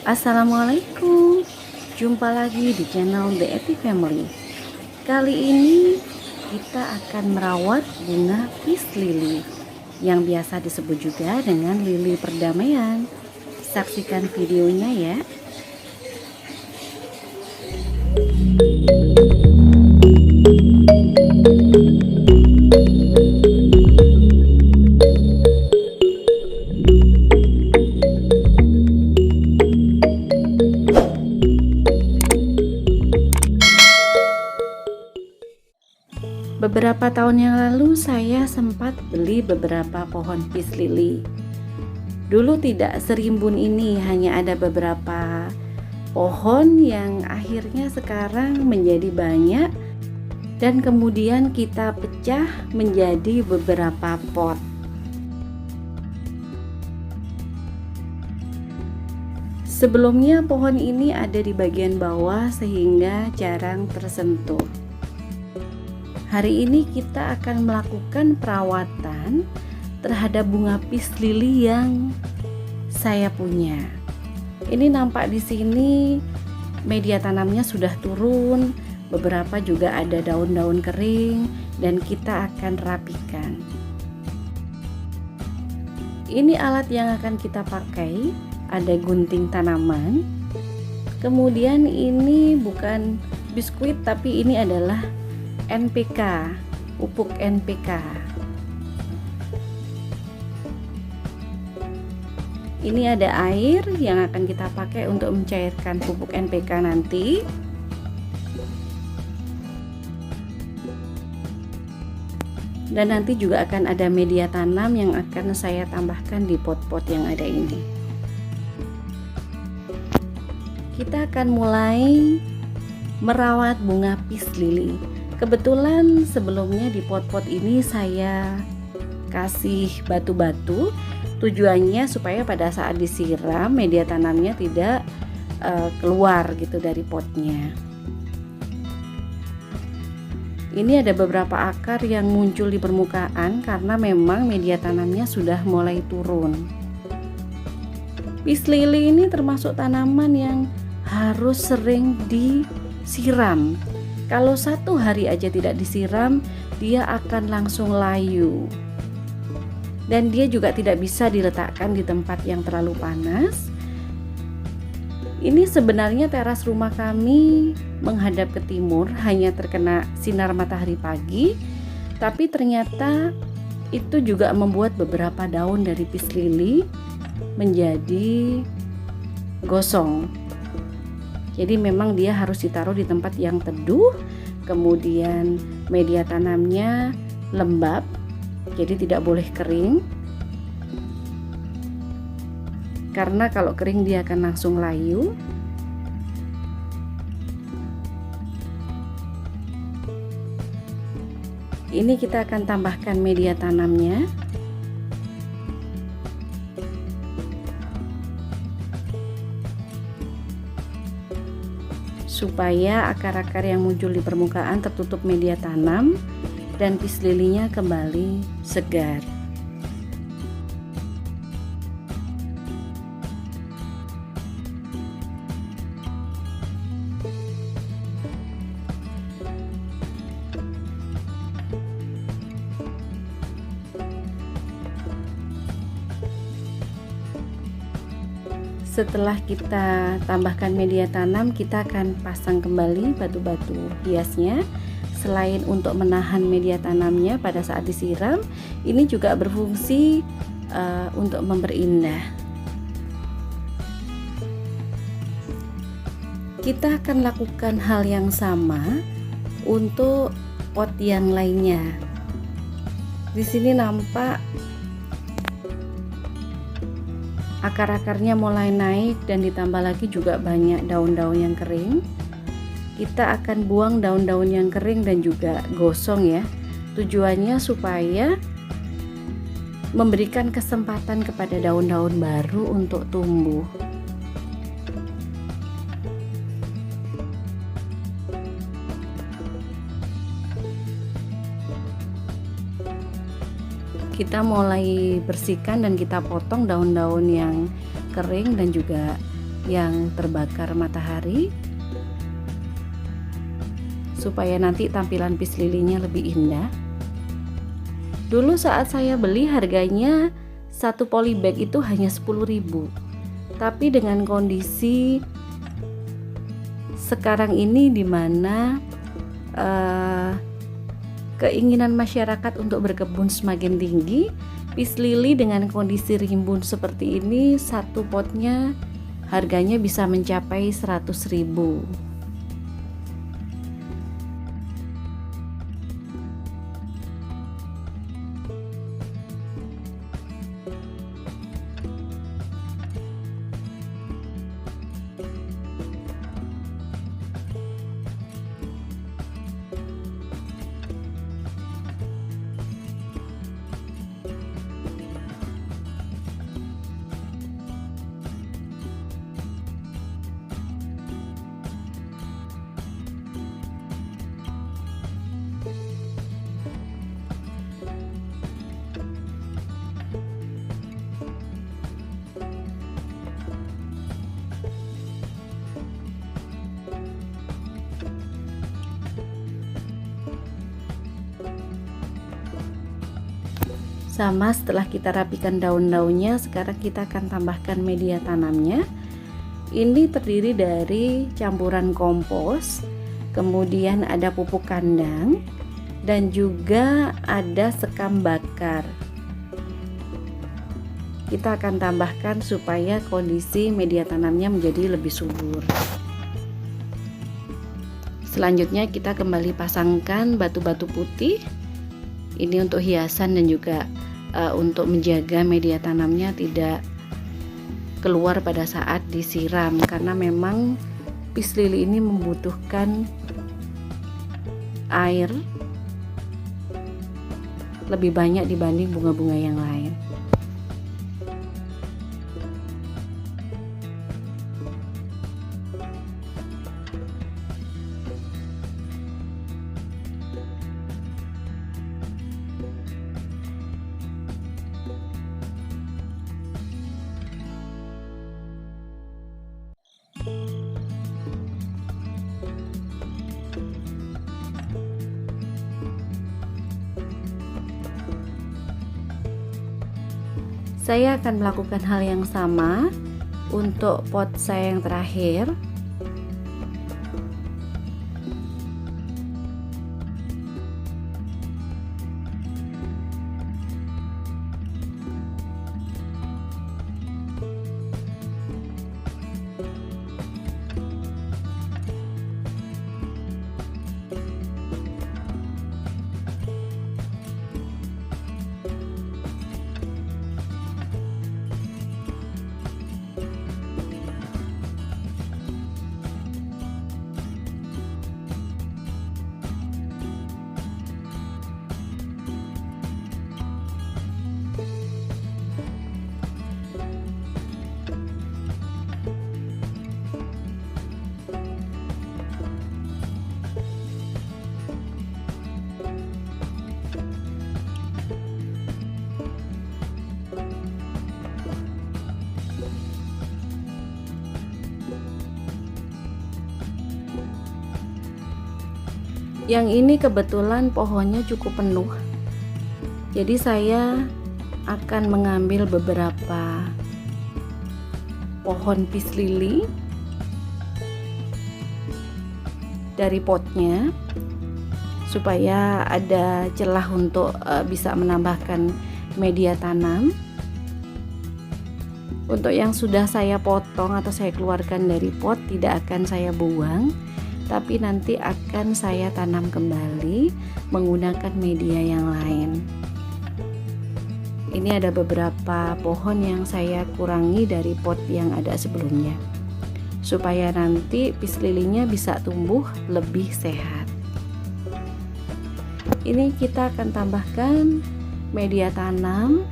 Assalamualaikum, jumpa lagi di channel The Eti Family. Kali ini kita akan merawat bunga peace lily yang biasa disebut juga dengan lili perdamaian. Saksikan videonya ya. Beberapa tahun yang lalu saya sempat beli beberapa pohon peace lily. Dulu tidak serimbun ini, hanya ada beberapa pohon yang akhirnya sekarang menjadi banyak dan kemudian kita pecah menjadi beberapa pot. Sebelumnya pohon ini ada di bagian bawah sehingga jarang tersentuh. Hari ini kita akan melakukan perawatan terhadap bunga peace lily yang saya punya. Ini nampak di sini media tanamnya sudah turun, beberapa juga ada daun-daun kering dan kita akan rapikan. Ini alat yang akan kita pakai, ada gunting tanaman. Kemudian ini bukan biskuit tapi ini adalah NPK, pupuk NPK. Ini ada air yang akan kita pakai untuk mencairkan pupuk NPK nanti. Dan nanti juga akan ada media tanam yang akan saya tambahkan di pot-pot yang ada ini. Kita akan mulai merawat bunga peace lily. Kebetulan sebelumnya di pot-pot ini saya kasih batu-batu, tujuannya supaya pada saat disiram media tanamnya tidak keluar gitu dari potnya. Ini ada beberapa akar yang muncul di permukaan karena memang media tanamnya sudah mulai turun. Peace lily ini termasuk tanaman yang harus sering disiram. Kalau satu hari aja tidak disiram, dia akan langsung layu. Dan dia juga tidak bisa diletakkan di tempat yang terlalu panas. Ini sebenarnya teras rumah kami menghadap ke timur, hanya terkena sinar matahari pagi. Tapi ternyata itu juga membuat beberapa daun dari peace lily menjadi gosong. Jadi memang dia harus ditaruh di tempat yang teduh, kemudian media tanamnya lembab, jadi tidak boleh kering. Karena kalau kering dia akan langsung layu. Ini kita akan tambahkan media tanamnya. Supaya akar-akar yang muncul di permukaan tertutup media tanam dan peace lily-nya kembali segar. Setelah kita tambahkan media tanam, kita akan pasang kembali batu-batu hiasnya. Selain untuk menahan media tanamnya pada saat disiram, ini juga berfungsi untuk memperindah. Kita akan lakukan hal yang sama untuk pot yang lainnya. Di sini nampak akar-akarnya mulai naik dan ditambah lagi juga banyak daun-daun yang kering. Kita akan buang daun-daun yang kering dan juga gosong ya. Tujuannya supaya memberikan kesempatan kepada daun-daun baru untuk tumbuh. Kita mulai bersihkan dan kita potong daun-daun yang kering dan juga yang terbakar matahari supaya nanti tampilan peace lily-nya lebih indah. Dulu saat saya beli harganya satu polybag itu hanya 10.000. Tapi dengan kondisi sekarang ini di mana keinginan masyarakat untuk berkebun semakin tinggi, peace lily dengan kondisi rimbun seperti ini satu potnya harganya bisa mencapai 100.000. Sama, setelah kita rapikan daun-daunnya, sekarang kita akan tambahkan media tanamnya. Ini terdiri dari campuran kompos, kemudian ada pupuk kandang, dan juga ada sekam bakar. Kita akan tambahkan supaya kondisi media tanamnya menjadi lebih subur. Selanjutnya kita kembali pasangkan batu-batu putih. Ini untuk hiasan dan juga untuk menjaga media tanamnya tidak keluar pada saat disiram, karena memang peace lily ini membutuhkan air lebih banyak dibanding bunga-bunga yang lain. Saya akan melakukan hal yang sama untuk pot saya yang terakhir. Yang ini kebetulan pohonnya cukup penuh, jadi saya akan mengambil beberapa pohon peace lily dari potnya supaya ada celah untuk bisa menambahkan media tanam. Untuk yang sudah saya potong atau saya keluarkan dari pot tidak akan saya buang, tapi nanti akan saya tanam kembali menggunakan media yang lain. Ini ada beberapa pohon yang saya kurangi dari pot yang ada sebelumnya, supaya nanti peace lily-nya bisa tumbuh lebih sehat. Ini kita akan tambahkan media tanam,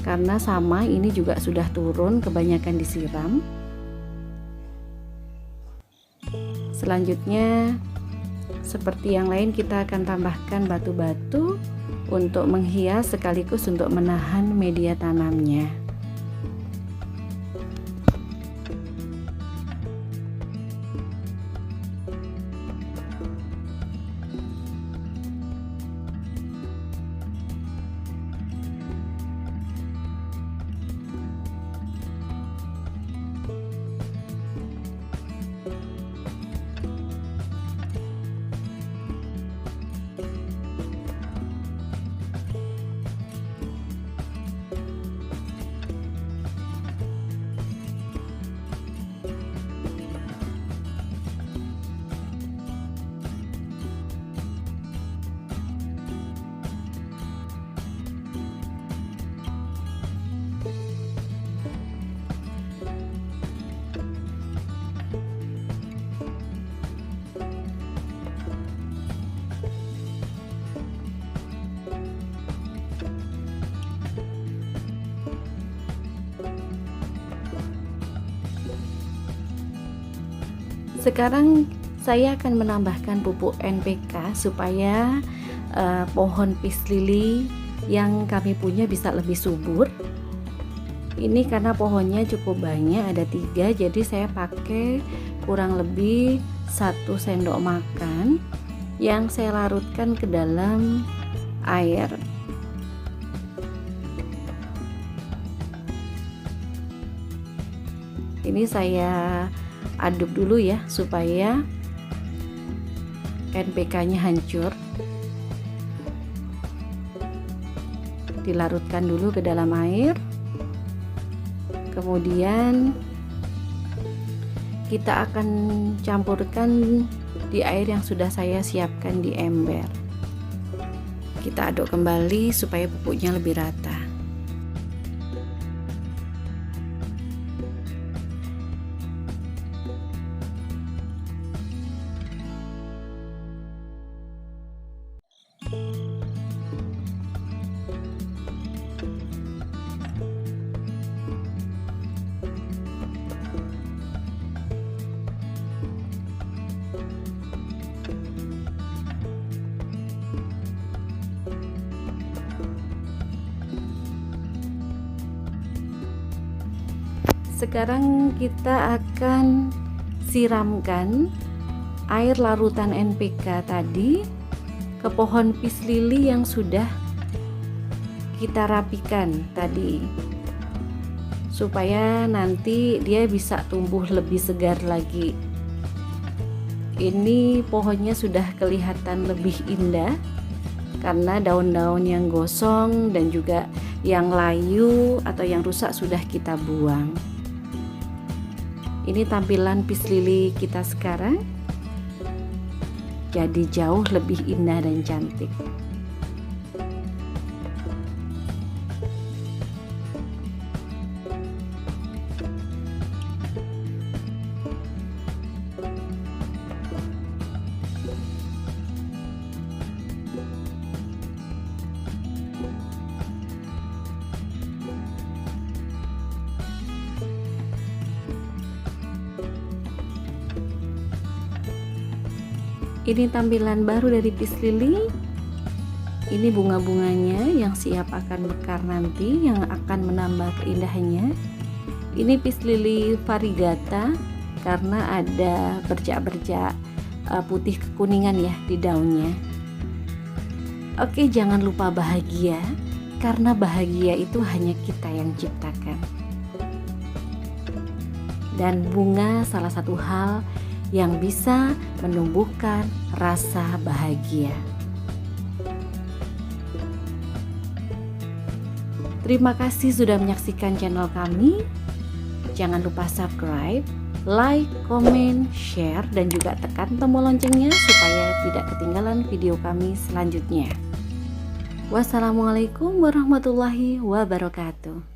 karena sama ini juga sudah turun, kebanyakan disiram. Selanjutnya seperti yang lain kita akan tambahkan batu-batu untuk menghias sekaligus untuk menahan media tanamnya. Sekarang saya akan menambahkan pupuk NPK supaya pohon peace lily yang kami punya bisa lebih subur. Ini karena pohonnya cukup banyak, ada 3, jadi saya pakai kurang lebih 1 sendok makan yang saya larutkan ke dalam air. Ini saya aduk dulu ya supaya NPK-nya hancur. Dilarutkan dulu ke dalam air. Kemudian kita akan campurkan di air yang sudah saya siapkan di ember. Kita aduk kembali supaya pupuknya lebih rata. Sekarang kita akan siramkan air larutan NPK tadi ke pohon peace lily yang sudah kita rapikan tadi, supaya nanti dia bisa tumbuh lebih segar lagi. Ini pohonnya sudah kelihatan lebih indah karena daun-daun yang gosong dan juga yang layu atau yang rusak sudah kita buang. Ini tampilan peace lily kita sekarang, jadi jauh lebih indah dan cantik. Ini tampilan baru dari peace lily. Ini bunga-bunganya yang siap akan mekar nanti, yang akan menambah keindahannya. Ini peace lily variegata karena ada bercak-bercak putih kekuningan ya di daunnya. Oke, jangan lupa bahagia, karena bahagia itu hanya kita yang ciptakan. Dan bunga salah satu hal yang bisa menumbuhkan rasa bahagia. Terima kasih sudah menyaksikan channel kami. Jangan lupa subscribe, like, comment, share, dan juga tekan tombol loncengnya supaya tidak ketinggalan video kami selanjutnya. Wassalamualaikum warahmatullahi wabarakatuh.